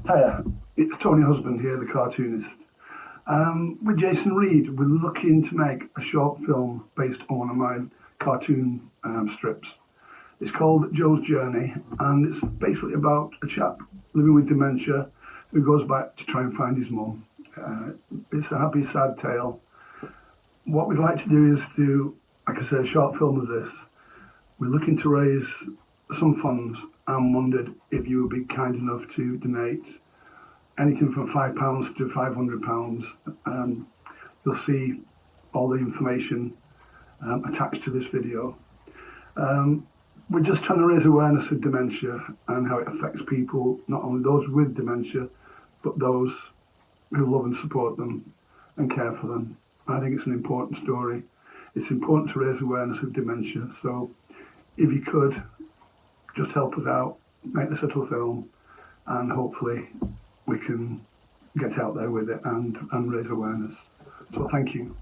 Hiya, it's Tony Husband here, the cartoonist. With Jason Reed, we're looking to make a short film based on one of my cartoon strips. It's called Joe's Journey, and it's basically about a chap living with dementia who goes back to try and find his mum. It's a happy, sad tale. What we'd like to do is do, like I said, a short film of this. We're looking to raise some funds and wondered if you would be kind enough to donate anything from £5 to £500. You'll see all the information attached to this video. We're just trying to raise awareness of dementia and how it affects people, not only those with dementia, but those who love and support them and care for them. I think it's an important story. It's important to raise awareness of dementia. So if you could, just help us out, make this little film, and hopefully we can get out there with it and raise awareness. So thank you.